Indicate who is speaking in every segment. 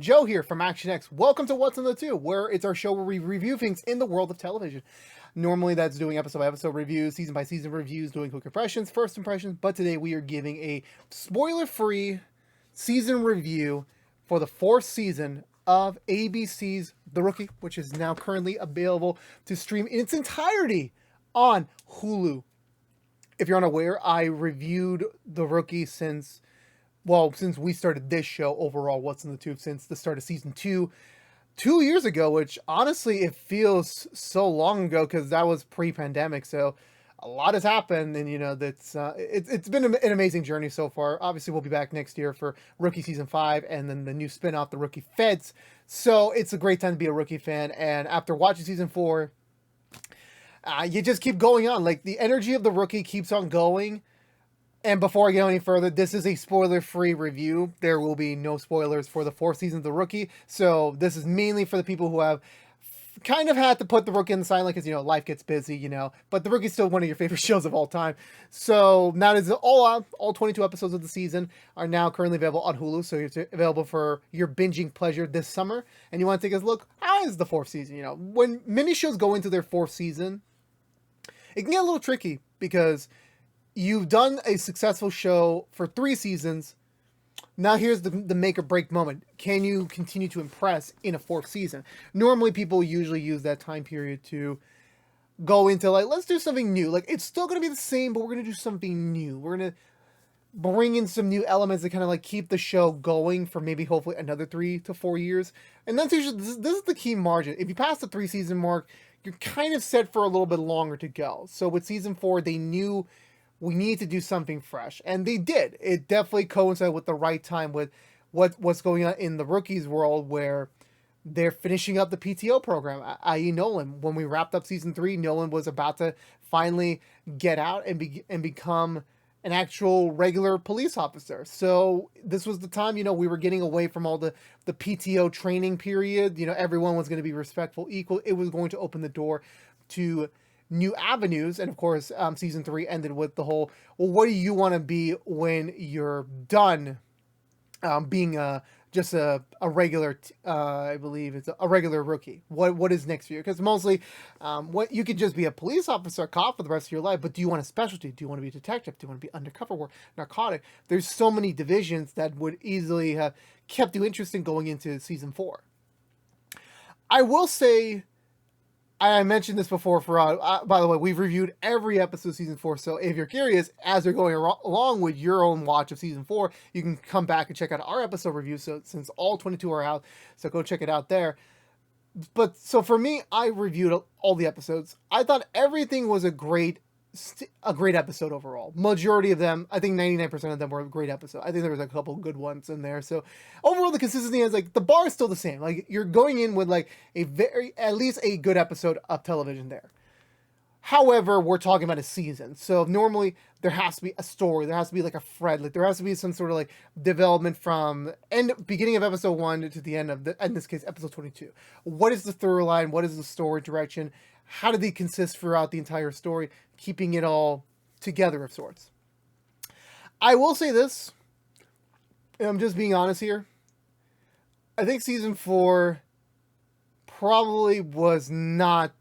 Speaker 1: Joe here from ActionX. Welcome to What's in the Two, where it's our show where we review things in the world of television. Normally that's doing episode by episode reviews, season by season reviews, doing quick impressions, first impressions, but today we are giving a spoiler-free season review for the fourth season of ABC's The Rookie, which is now currently available to stream in its entirety on Hulu. If you're unaware, I reviewed The Rookie since we started this show overall, What's in the Tube, since the start of season 2 years ago, which honestly, it feels so long ago because that was pre-pandemic. So a lot has happened, and it's been an amazing journey so far. Obviously, we'll be back next year for Rookie season 5, and then the new spin-off, The Rookie Feds. So it's a great time to be a Rookie fan. And after watching season 4, you just keep going on. Like, the energy of The Rookie keeps on going. And before I go any further, this is a spoiler-free review. There will be no spoilers for the fourth season of The Rookie. So this is mainly for the people who have kind of had to put The Rookie on the sideline because, life gets busy, But The Rookie is still one of your favorite shows of all time. So now it's all 22 episodes of the season are now currently available on Hulu. So it's available for your binging pleasure this summer. And you want to take a look, how is the fourth season? When many shows go into their fourth season, it can get a little tricky because you've done a successful show for 3 seasons. Now here's the make or break moment. Can you continue to impress in a 4th season? Normally people usually use that time period to go into let's do something new. It's still going to be the same, but we're going to do something new. We're going to bring in some new elements that kind of keep the show going for maybe hopefully another 3 to 4 years. And that's usually, this is the key margin. If you pass the 3 season mark, you're kind of set for a little bit longer to go. So with season 4, they knew we need to do something fresh, and they did. It definitely coincided with the right time with what's going on in the Rookies world, where they're finishing up the PTO program, i.e. Nolan. When we wrapped up season 3, Nolan was about to finally get out and become an actual regular police officer. So this was the time, we were getting away from all the PTO training period. Everyone was going to be respectful, equal. It was going to open the door to new avenues. And of course, season 3 ended with the whole, well, what do you want to be when you're done being just a regular, I believe it's a regular rookie? What is next for you? Because mostly what you could just be a police officer, a cop for the rest of your life, but do you want a specialty? Do you want to be a detective? Do you want to be undercover work, narcotic? There's so many divisions that would easily have kept you interested going into season 4. I will say, I mentioned this before by the way, we've reviewed every episode of season 4. So if you're curious, as you're going along with your own watch of season 4, you can come back and check out our episode review. So since all 22 are out, so go check it out there. But so for me, I reviewed all the episodes. I thought everything was a great episode overall. Majority of them, I think 99% of them were a great episode. I think there was a couple good ones in there. So overall, the consistency is the bar is still the same. You're going in with at least a good episode of television there. However, we're talking about a season. So normally there has to be a story. There has to be a thread. There has to be some sort of development from beginning of episode 1 to the end of in this case, episode 22. What is the through line? What is the story direction? How do they consist throughout the entire story, keeping it all together of sorts? I will say this, and I'm just being honest here. I think season 4 probably was not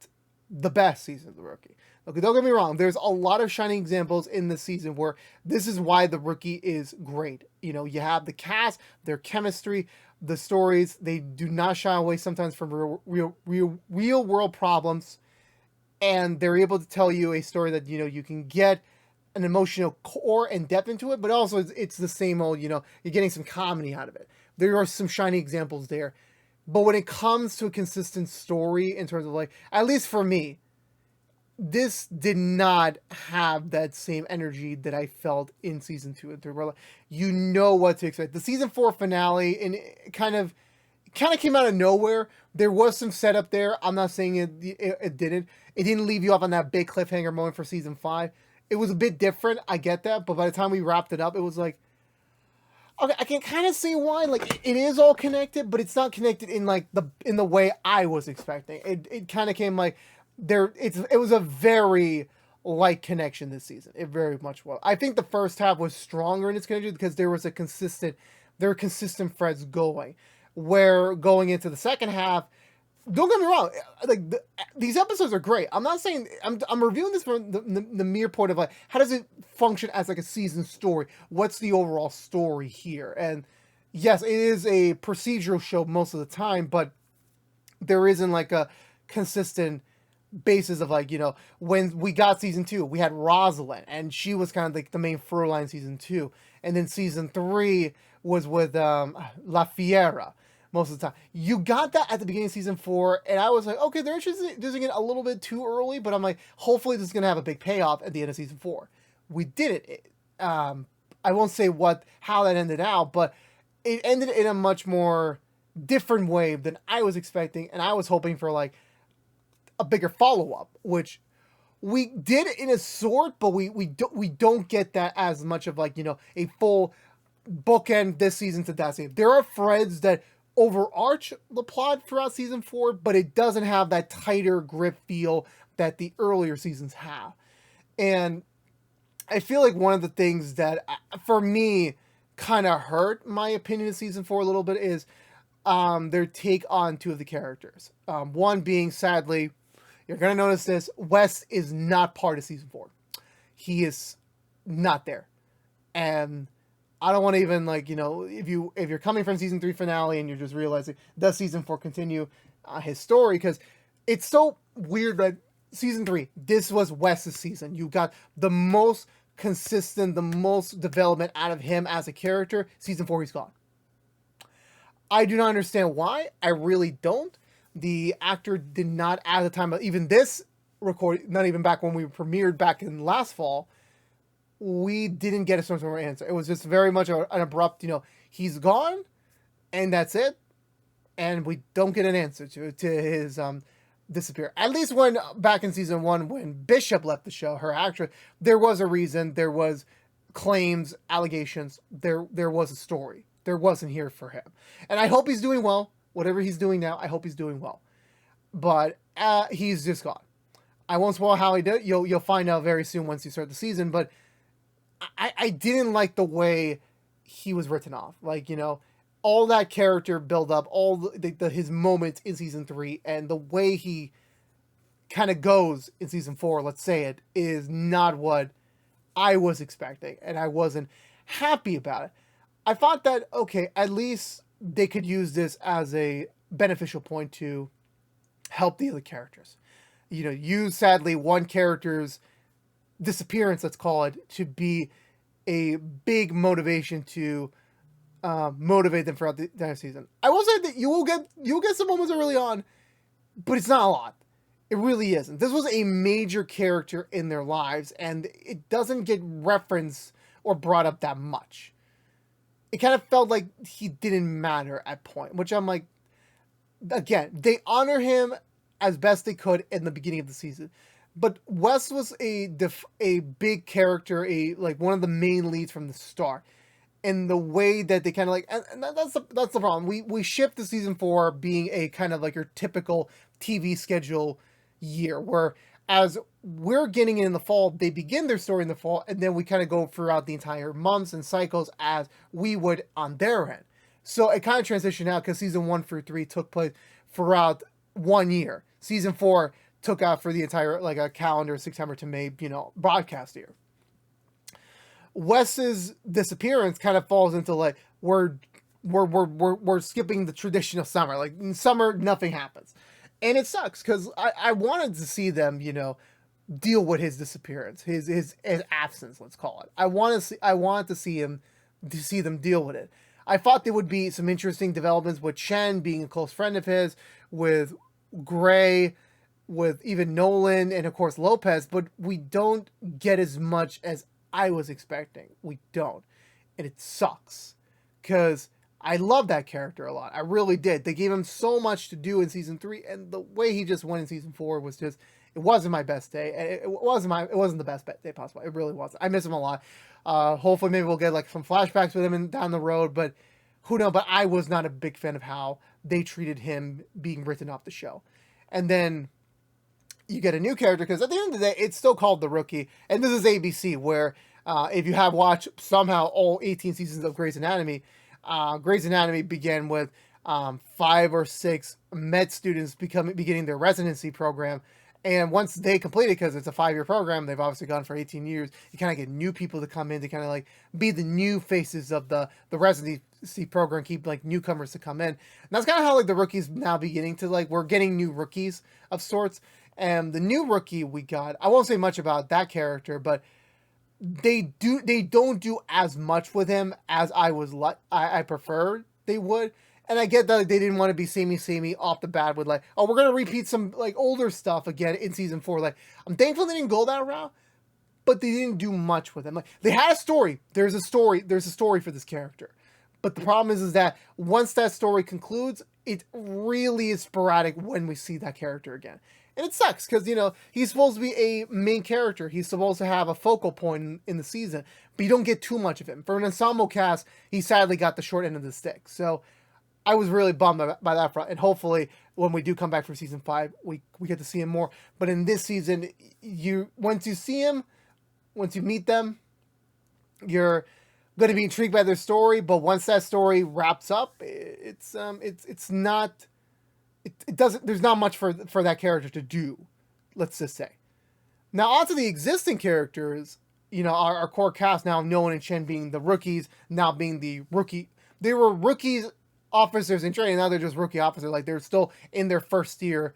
Speaker 1: the best season of The Rookie. Okay, don't get me wrong. There's a lot of shining examples in this season where this is why The Rookie is great. You have the cast, their chemistry, the stories. They do not shy away sometimes from real world problems. And they're able to tell you a story that, you can get an emotional core and depth into it, but also it's the same old, you're getting some comedy out of it. There are some shiny examples there. But when it comes to a consistent story in terms of at least for me, this did not have that same energy that I felt in season 2 and 3. Where you know what to expect. The season 4 finale, and it kind of came out of nowhere. There was some setup there. I'm not saying it didn't. It didn't leave you off on that big cliffhanger moment for season 5. It was a bit different. I get that. But by the time we wrapped it up, it was okay, I can kind of see why. It is all connected, but it's not connected in in the way I was expecting. It kind of came it was a very light connection this season. It very much was. I think the first half was stronger in its connection because there were consistent threads going. where going into the second half, don't get me wrong, like these episodes are great. I'm not saying I'm reviewing this from the mere point of like, how does it function as like a season story? What's the overall story here? And yes, it is a procedural show most of the time, but there isn't like a consistent basis of like, when we got season 2, we had Rosalind, and she was kind of like the main through line season 2, and then season 3 was with La Fiera most of the time. You got that at the beginning of season 4, and I was like, okay, they're introducing it a little bit too early, but I'm like, hopefully this is gonna have a big payoff at the end of season 4. We did it. I won't say how that ended out, but it ended in a much more different way than I was expecting, and I was hoping for like a bigger follow-up, which we did in a sort, but we don't get that as much of like, a full bookend this season to that season. There are threads that overarch the plot throughout season 4, but it doesn't have that tighter grip feel that the earlier seasons have. And I feel like one of the things that for me kind of hurt my opinion of season 4 a little bit is their take on 2 of the characters. One being, sadly, you're going to notice this, Wes is not part of season 4. He is not there. And I don't want to even like, if you're coming from season 3 finale and you're just realizing, does season 4 continue his story? Because it's so weird that season 3, this was Wes's season. You got the most consistent, the most development out of him as a character. Season 4, he's gone. I do not understand why. I really don't. The actor did not, at the time of even this recording, not even back when we premiered back in last fall, we didn't get a sort of answer. It was just very much an abrupt, he's gone, and that's it. And we don't get an answer to his disappear. At least when back in season 1, when Bishop left the show, her actress, there was a reason, there was claims, allegations, there was a story. There wasn't here for him. And I hope he's doing well. Whatever he's doing now, I hope he's doing well. But he's just gone. I won't spoil how he did. You'll find out very soon once you start the season. But I didn't like the way he was written off. Like, all that character build up, all his moments in season 3, and the way he kind of goes in season 4, let's say it, is not what I was expecting. And I wasn't happy about it. I thought that, okay, at least they could use this as a beneficial point to help the other characters. Use, sadly, one character's disappearance, let's call it, to be a big motivation to motivate them throughout the entire season. I will say that you'll get some moments early on, but it's not a lot. It really isn't. This was a major character in their lives, and it doesn't get referenced or brought up that much. It kind of felt like he didn't matter at point, which I'm like, again, they honor him as best they could in the beginning of the season. But Wes was a big character, like one of the main leads from the start. And the way that they kind of like, and that's the problem. We shipped to season 4 being a kind of like your typical TV schedule year, where as we're getting in the fall, they begin their story in the fall, and then we kind of go throughout the entire months and cycles as we would on their end. So it kind of transitioned out because season 1 through 3 took place throughout 1 year. Season 4 took out for the entire, like, a calendar September to May, broadcast year. Wes's disappearance kind of falls into like we're skipping the traditional summer. Like in summer, nothing happens. And it sucks because I wanted to see them, deal with his disappearance, his absence, let's call it. I wanted to see them deal with it. I thought there would be some interesting developments with Chen being a close friend of his, with Gray, with even Nolan, and of course Lopez, but we don't get as much as I was expecting. We don't. And it sucks. Because I love that character a lot. I really did. They gave him so much to do in season 3, and the way he just went in season 4 was just, it wasn't my best day. It wasn't the best day possible. It really wasn't. I miss him a lot. Hopefully maybe we'll get like some flashbacks with him down the road, but who knows? But I was not a big fan of how they treated him being written off the show. And then you get a new character, because at the end of the day, it's still called The Rookie, and this is ABC, where if you have watched somehow all 18 seasons of Grey's Anatomy began with 5 or 6 med students beginning their residency program. And once they complete it, because it's a 5-year program, they've obviously gone for 18 years, you kind of get new people to come in to kind of like be the new faces of the residency program, keep like newcomers to come in. And that's kind of how like the rookies now beginning to like, we're getting new rookies of sorts. And the new rookie we got, I won't say much about that character, but they don't do as much with him as I preferred they would. And I get that they didn't want to be samey off the bat with like, oh, we're gonna repeat some like older stuff again in season 4. Like, I'm thankful they didn't go that route, but they didn't do much with him. Like, they had a story. There's a story for this character. But the problem is that once that story concludes, it really is sporadic when we see that character again. And it sucks because, you know, he's supposed to be a main character. He's supposed to have a focal point in the season, but you don't get too much of him. For an ensemble cast, he sadly got the short end of the stick. So I was really bummed by that front. And hopefully when we do come back for season 5, we get to see him more. But in this season, once you see him, once you meet them, you're going to be intrigued by their story. But once that story wraps up, it's not... It doesn't. There's not much for that character to do. Let's just say. Now onto the existing characters. You know, our core cast now, Nolan and Chen being the rookies, now being the rookie. They were rookies, officers in training. Now they're just rookie officers. Like, they're still in their first year,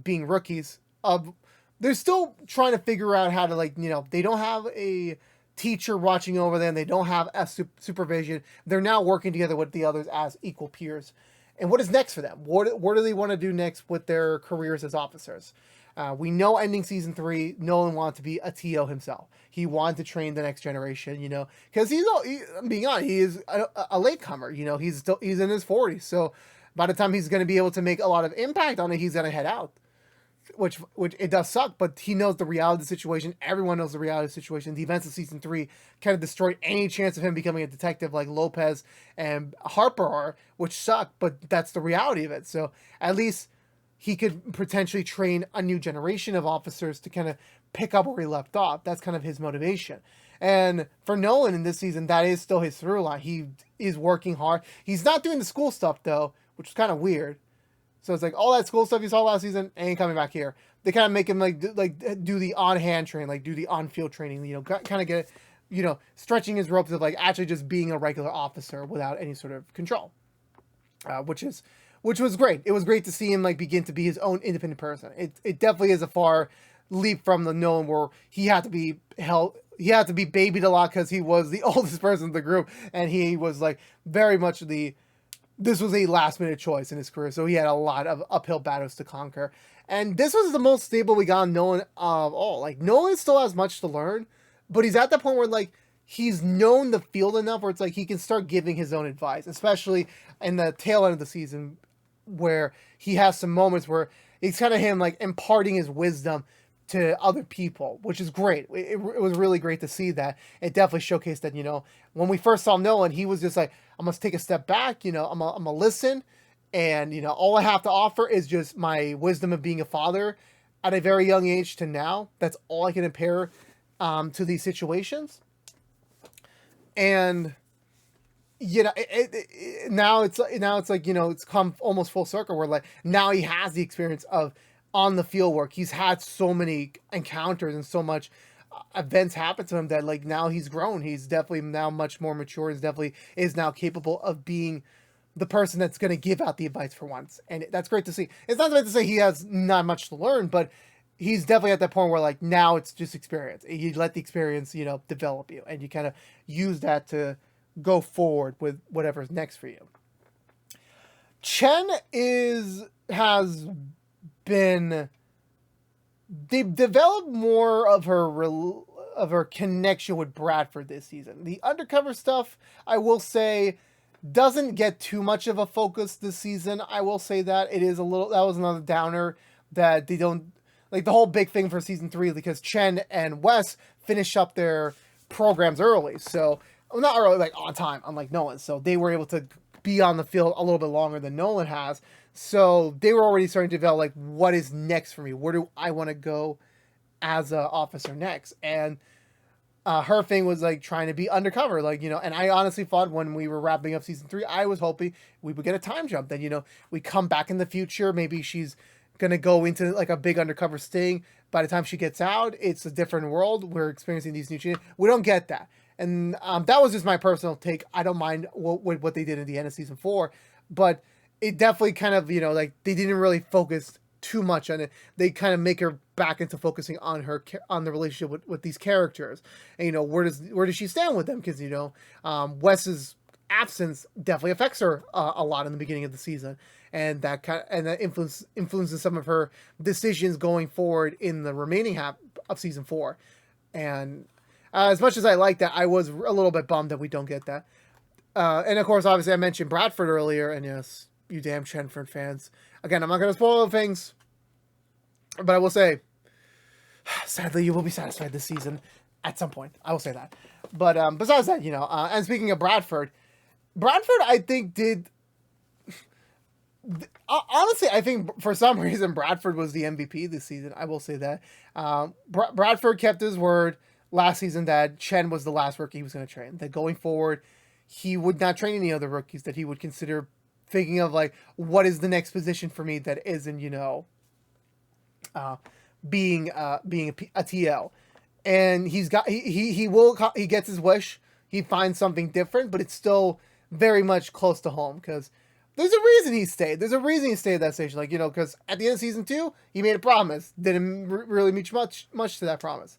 Speaker 1: being rookies. They're still trying to figure out how to, like, you know, they don't have a teacher watching over them. They don't have a supervision. They're now working together with the others as equal peers. And what is next for them? What do they want to do next with their careers as officers? We know ending season 3, Nolan wanted to be a TO himself. He wanted to train the next generation, you know, because I'm being honest, he is a latecomer. You know, he's in his 40s. So by the time he's going to be able to make a lot of impact on it, he's going to head out. Which it does suck, but he knows the reality of the situation. Everyone knows the reality of the situation. The events of season 3 kind of destroyed any chance of him becoming a detective like Lopez and Harper are, which sucked, but that's the reality of it. So at least he could potentially train a new generation of officers to kind of pick up where he left off. That's kind of his motivation. And for Nolan in this season, that is still his through line. He is working hard. He's not doing the school stuff though, which is kind of weird. So it's like all that school stuff you saw last season ain't coming back here. They kind of make him like do the on-hand training, like do the on-field training, you know, kind of get, you know, stretching his ropes of like actually just being a regular officer without any sort of control, which was great. It was great to see him like begin to be his own independent person. It definitely is a far leap from the Nolan where he had to be babied a lot because he was the oldest person in the group, and he was like very much this was a last-minute choice in his career, so he had a lot of uphill battles to conquer. And this was the most stable we got on Nolan of all. Like, Nolan still has much to learn, but he's at the point where, like, he's known the field enough where it's like he can start giving his own advice, especially in the tail end of the season where he has some moments where it's kind of him, like, imparting his wisdom to other people, which is great. It was really great to see that. It definitely showcased that, you know, when we first saw Nolan, he was just like, I'm going to take a step back, you know, I'm going to listen, and, you know, all I have to offer is just my wisdom of being a father at a very young age to now. That's all I can impare to these situations. And, you know, now it's like, you know, it's come almost full circle where, like, now he has the experience of on the field work. He's had so many encounters and so much events happen to him that, like, now he's grown. He's definitely now much more mature. He's definitely is now capable of being the person that's going to give out the advice for once. And that's great to see. It's not meant to say he has not much to learn, but he's definitely at that point where, like, now it's just experience. You let the experience, you know, develop you, and you kind of use that to go forward with whatever's next for you. Chen has been, they've developed more of her connection with Bradford this season. The undercover stuff, I will say, doesn't get too much of a focus this season. I will say that it is that was another downer that they don't, like, the whole big thing for season 3, because Chen and Wes finish up their programs early. So, well, not early, like on time, unlike Nolan. So they were able to be on the field a little bit longer than Nolan has. So they were already starting to develop, like, what is next for me? Where do I want to go as an officer next? And her thing was like trying to be undercover, like, and I honestly thought when we were wrapping up season 3, I was hoping we would get a time jump. Then, we come back in the future. Maybe she's gonna go into like a big undercover sting. By the time she gets out, it's a different world. We're experiencing these new changes. We don't get that, and that was just my personal take. I don't mind what they did at the end of season 4, but it definitely kind of like they didn't really focus too much on it. They kind of make her back into focusing on the relationship with these characters, and where does she stand with them, because Wes's absence definitely affects her a lot in the beginning of the season, and that influences some of her decisions going forward in the remaining half of season 4. And as much as I like that, I was a little bit bummed that we don't get that. And of course, obviously, I mentioned Bradford earlier, and yes, you damn Chenford fans. Again, I'm not going to spoil things, but I will say, sadly, you will be satisfied this season at some point. I will say that. But besides that, and speaking of Bradford, I think did. Honestly, I think for some reason Bradford was the MVP this season. I will say that. Bradford kept his word last season that Chen was the last rookie he was going to train. That going forward, he would not train any other rookies. That he would consider thinking of like, what is the next position for me that isn't being a TL. And he gets his wish. He finds something different, but it's still very much close to home, because there's a reason he stayed. There's a reason he stayed at that station. Like, because at the end of season 2, he made a promise. Didn't really meet much to that promise.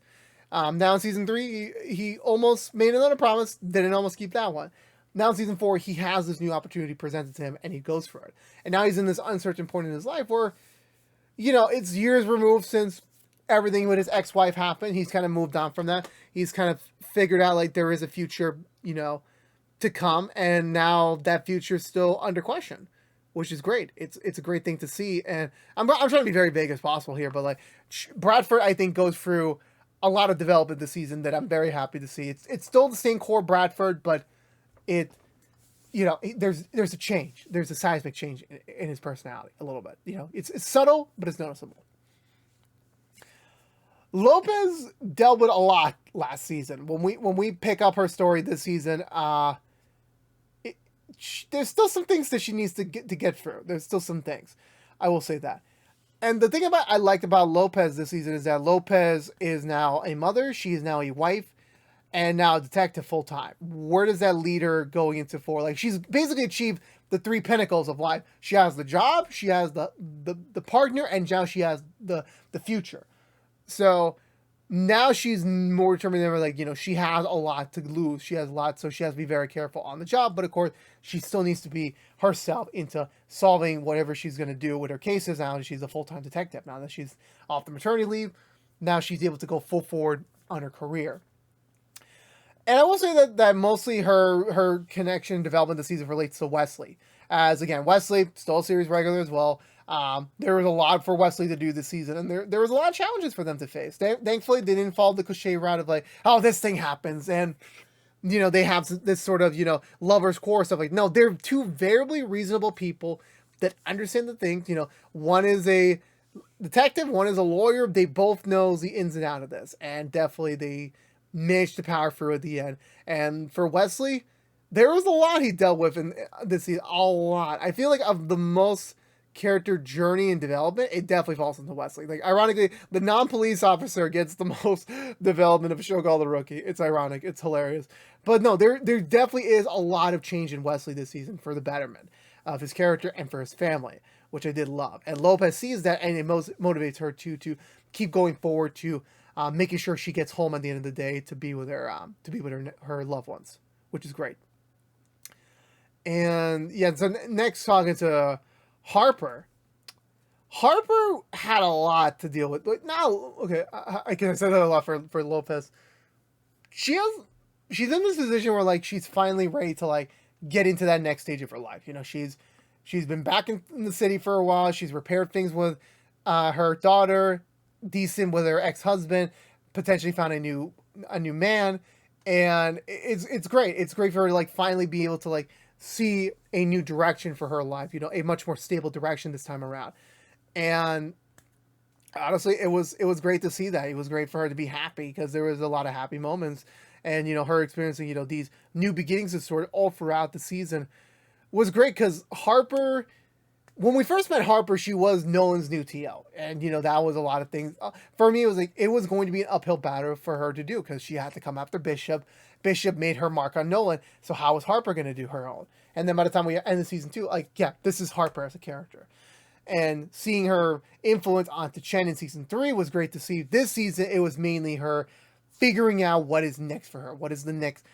Speaker 1: Now in season 3, he almost made another promise. Didn't almost keep that one. Now in season 4, he has this new opportunity presented to him, and he goes for it. And now he's in this uncertain point in his life where, it's years removed since everything with his ex-wife happened. He's kind of moved on from that. He's kind of figured out like there is a future, to come, and now that future is still under question, which is great. It's a great thing to see, and I'm trying to be very vague as possible here, but like Bradford, I think, goes through a lot of development this season that I'm very happy to see. It's still the same core Bradford, but there's a change. There's a seismic change in his personality a little bit. It's subtle, but it's noticeable. Lopez dealt with a lot last season. When we pick up her story this season, there's still some things that she needs to get through. There's still some things. I will say that. And the thing I liked about Lopez this season is that Lopez is now a mother. She is now a wife, and now a detective full time. Where does that lead her going into 4? Like, she's basically achieved the 3 pinnacles of life. She has the job, she has the partner, and now she has the future. So now she's more determined than ever. Like, she has a lot to lose. She has a lot, so she has to be very careful on the job. But of course, she still needs to be herself into solving whatever she's going to do with her cases now that she's a full-time detective. Now that she's off the maternity leave, now she's able to go full forward on her career. And I will say that mostly her connection and development this season relates to Wesley. As again, Wesley, still a series regular as well. There was a lot for Wesley to do this season, and there was a lot of challenges for them to face. Thankfully, they didn't follow the cliche route of like, oh, this thing happens, and they have this sort of lovers' quarrel stuff. Like, no, they're 2 variably reasonable people that understand the things. One is a detective, one is a lawyer. They both know the ins and outs of this, and definitely they managed to power through at the end. And for Wesley, there was a lot he dealt with in this season. A lot. I feel like of the most character journey and development, it definitely falls into Wesley. Like, ironically, the non-police officer gets the most development of a show called The Rookie. It's ironic. It's hilarious. But no, there definitely is a lot of change in Wesley this season for the betterment of his character and for his family, which I did love. And Lopez sees that, and it motivates her to keep going forward, to making sure she gets home at the end of the day to be with her loved ones, which is great. And yeah, so next talking to Harper. Harper had a lot to deal with. Like, now, okay, I can say that a lot for Lopez. She's in this position where like she's finally ready to like get into that next stage of her life. She's been back in the city for a while. She's repaired things with her daughter, decent with her ex-husband, potentially found a new man, and it's great. It's great for her to like finally be able to like see a new direction for her life, a much more stable direction this time around. And honestly, it was great to see that. It was great for her to be happy, because there was a lot of happy moments and her experiencing these new beginnings of sort all throughout the season was great because Harper. When we first met Harper, she was Nolan's new TL, and that was a lot of things. For me, it was going to be an uphill battle for her to do because she had to come after Bishop. Bishop made her mark on Nolan, so how was Harper going to do her own? And then by the time we end the season 2, this is Harper as a character, and seeing her influence onto Chen in season 3 was great to see. This season, it was mainly her figuring out what is next for her, what is the next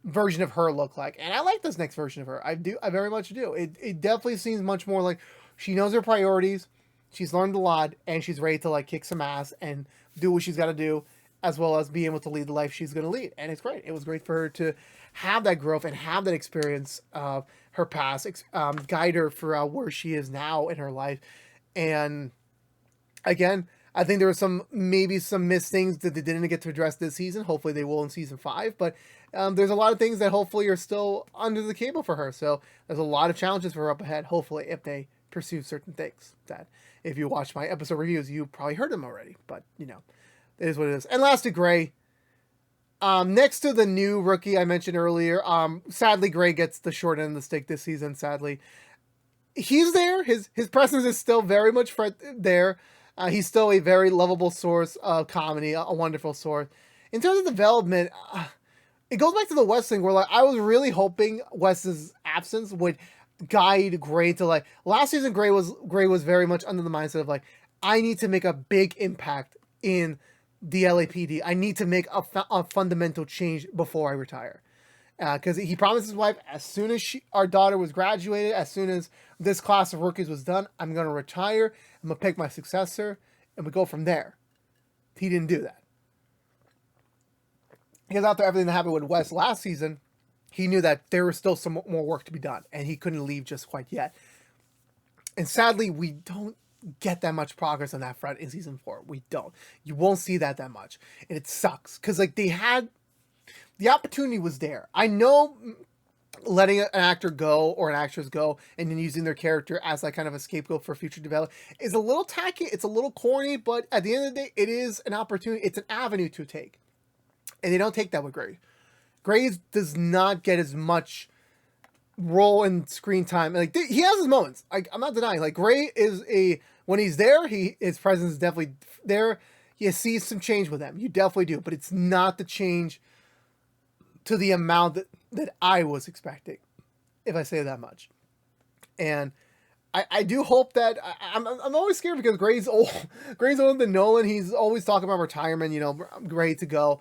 Speaker 1: version of her look like, and I like this next version of her. I very much do. It definitely seems much more like she knows her priorities, she's learned a lot, and she's ready to kick some ass and do what she's got to do, as well as be able to lead the life she's going to lead. And it's great. It was great for her to have that growth and have that experience of her past, guide her throughout where she is now in her life. And again, I think there were maybe some missed things that they didn't get to address this season. Hopefully they will in season 5, but there's a lot of things that hopefully are still under the table for her. So there's a lot of challenges for her up ahead, hopefully, if they pursue certain things that if you watch my episode reviews, you probably heard them already, but it is what it is. And last to Gray, next to the new rookie I mentioned earlier, sadly Gray gets the short end of the stick this season, sadly. He's there. His presence is still very much there. He's still a very lovable source of comedy, a wonderful source. In terms of development, it goes back to the West thing where I was really hoping West's absence would guide Gray to last season. Gray was very much under the mindset of I need to make a big impact in the LAPD. I need to make a fundamental change before I retire. Because he promised his wife, as soon as our daughter was graduated, as soon as this class of rookies was done, I'm going to retire. I'm going to pick my successor, and we go from there. He didn't do that. Because after everything that happened with Wes last season, he knew that there was still some more work to be done, and he couldn't leave just quite yet. And sadly, we don't get that much progress on that front in season 4. We don't. You won't see that much. And it sucks. Because they had... The opportunity was there. I know letting an actor go or an actress go and then using their character as kind of a scapegoat for future development is a little tacky. It's a little corny, but at the end of the day, it is an opportunity. It's an avenue to take. And they don't take that with Gray. Gray does not get as much role and screen time. He has his moments. I'm not denying. Gray is when he's there, his presence is definitely there. You see some change with him. You definitely do. But it's not the change to the amount that I was expecting, if I say that much. And I do hope that I'm always scared because Gray's old. Gray's older than Nolan. He's always talking about retirement, ready to go.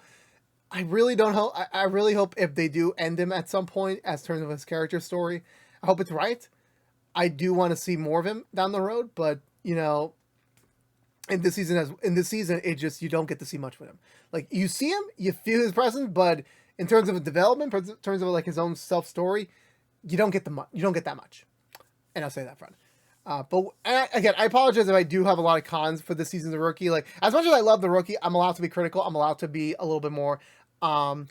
Speaker 1: I really don't hope. I really hope if they do end him at some point as terms of his character story, I hope it's right. I do want to see more of him down the road, but in this season, it just, you don't get to see much with him. You see him, you feel his presence, but in terms of a development, in terms of his own self story, you don't get that much. And I'll say that front. But again, I apologize if I do have a lot of cons for this season's rookie. As much as I love the rookie, I'm allowed to be critical. I'm allowed to be a little bit more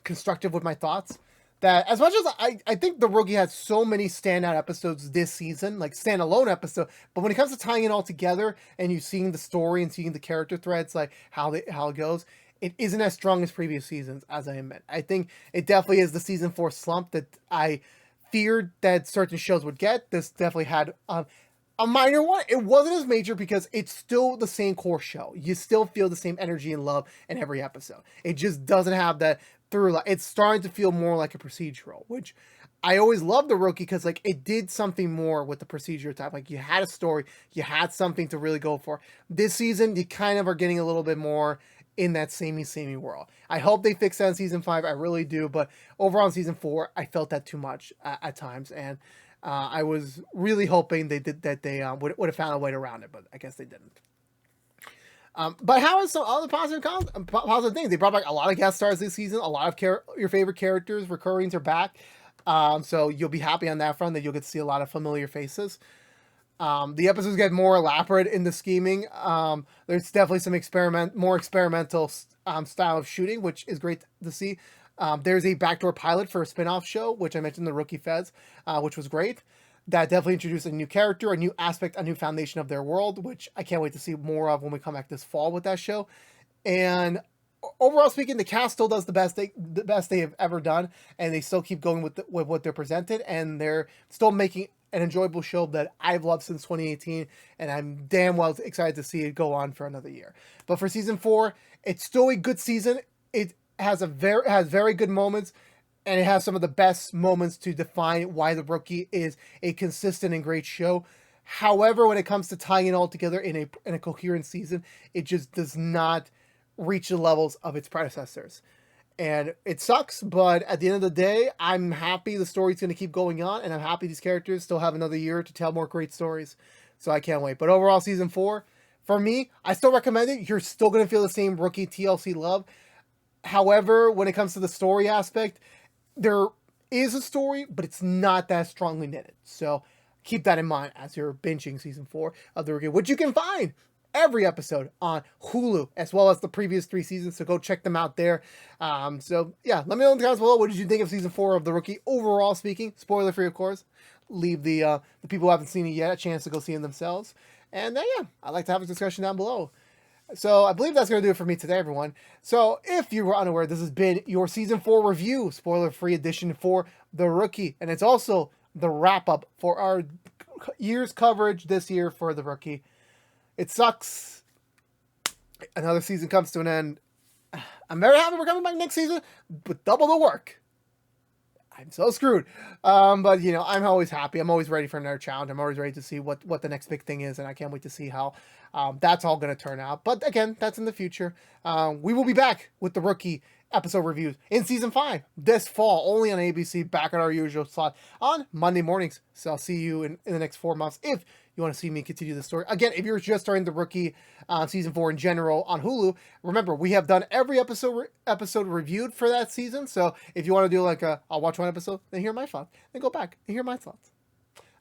Speaker 1: constructive with my thoughts. That as much as I think the rookie has so many standout episodes this season, standalone episode, but when it comes to tying it all together and you seeing the story and seeing the character threads, how it goes, it isn't as strong as previous seasons, as I admit. I think it definitely is the season 4 slump that I feared that certain shows would get. This definitely had a minor one. It wasn't as major because it's still the same core show. You still feel the same energy and love in every episode. It just doesn't have that through. It's starting to feel more like a procedural, which I always loved the rookie because it did something more with the procedure type. You had a story, you had something to really go for. This season, you kind of are getting a little bit more in that samey world. I hope they fix that in season 5. I really do. But overall in season 4, I felt that too much at times. And I was really hoping they would have found a way around it, but I guess they didn't. But how is some other positive things? They brought back a lot of guest stars this season. A lot of your favorite characters, recurrings, are back. So you'll be happy on that front that you'll get to see a lot of familiar faces. The episodes get more elaborate in the scheming. There's definitely some more experimental style of shooting, which is great to see. There's a backdoor pilot for a spin-off show, which I mentioned, the Rookie Feds, which was great. That definitely introduced a new character, a new aspect, a new foundation of their world, which I can't wait to see more of when we come back this fall with that show. And overall speaking, the cast still does the best they have ever done, and they still keep going with what they're presented, and they're still making an enjoyable show that I've loved since 2018, and I'm damn well excited to see it go on for another year. But for season 4, it's still a good season. It has very good moments, and it has some of the best moments to define why The Rookie is a consistent and great show. However, when it comes to tying it all together in a coherent season, it just does not reach the levels of its predecessors. And it sucks, but at the end of the day, I'm happy the story's going to keep going on, and I'm happy these characters still have another year to tell more great stories. So I can't wait. But overall, season 4, for me, I still recommend it. You're still going to feel the same Rookie TLC love. However, when it comes to the story aspect, there is a story, but it's not that strongly knitted. So keep that in mind as you're binging season 4 of The Rookie, which you can find every episode on Hulu, as well as the previous 3 seasons, so go check them out there. So yeah, let me know in the comments below, what did you think of season 4 of The Rookie, overall speaking, spoiler free of course. Leave the people who haven't seen it yet a chance to go see it themselves. And yeah, I'd like to have a discussion down below. So I believe that's going to do it for me today, everyone. So if you were unaware, this has been your season 4 review, spoiler free edition for The Rookie, and it's also the wrap up for our year's coverage this year for The Rookie. It sucks. Another season comes to an end. I'm very happy we're coming back next season with double the work. I'm so screwed. But, you know, I'm always happy. I'm always ready for another challenge. I'm always ready to see what the next big thing is, and I can't wait to see how that's all going to turn out. But, again, that's in the future. We will be back with The Rookie episode reviews in season 5 this fall, only on ABC, back at our usual slot on Monday mornings. So I'll see you in the next 4 months if you want to see me continue the story. Again, if you're just starting The Rookie season 4 in general on Hulu, remember, we have done every episode reviewed for that season. So if you want to do like I'll watch one episode, then hear my thoughts, then go back and hear my thoughts.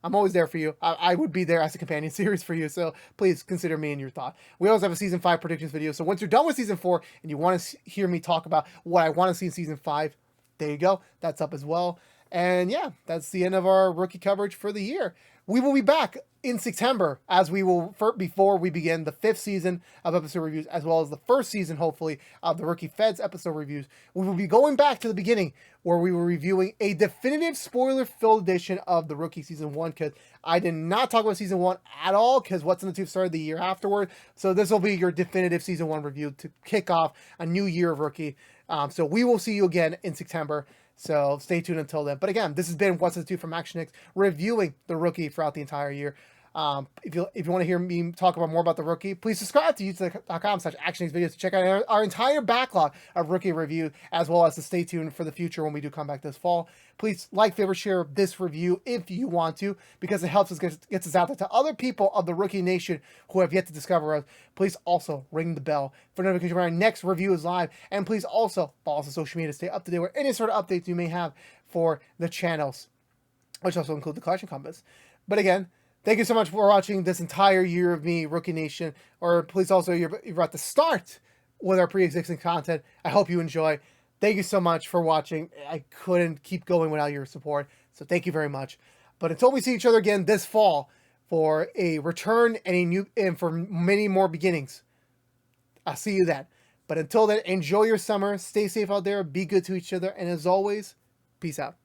Speaker 1: I'm always there for you. I would be there as a companion series for you, so please consider me in your thought. We also have a season 5 predictions video, so once you're done with season 4 and you want to hear me talk about what I want to see in season 5, there you go. That's up as well. And yeah, that's the end of our Rookie coverage for the year. We will be back in September, as we will, before we begin the 5th season of episode reviews, as well as the 1st season, hopefully, of the Rookie Feds episode reviews. We will be going back to the beginning, where we were reviewing a definitive spoiler-filled edition of the Rookie Season 1, because I did not talk about Season 1 at all, because What's in the Tube started the year afterward. So this will be your definitive Season 1 review to kick off a new year of Rookie. So we will see you again in September. So stay tuned until then. But again, this has been What's in the Tube from ActionX, reviewing The Rookie throughout the entire year. If you want to hear me talk about more about The Rookie, please subscribe to youtube.com/ActionX videos to check out our entire backlog of Rookie review, as well as to stay tuned for the future when we do come back this fall. Please like, favorite, share this review if you want to, because it helps us gets us out there to other people of the Rookie Nation who have yet to discover us. Please also ring the bell for notification when our next review is live, and please also follow us on social media to stay up to date with any sort of updates you may have for the channels, which also include the collection compass. But again, thank you so much for watching this entire year of me, Rookie Nation. Or please also, you're at the start with our pre-existing content. I hope you enjoy. Thank you so much for watching. I couldn't keep going without your support, so thank you very much. But until we see each other again this fall for a return and for many more beginnings, I'll see you then. But until then, enjoy your summer. Stay safe out there. Be good to each other. And as always, peace out.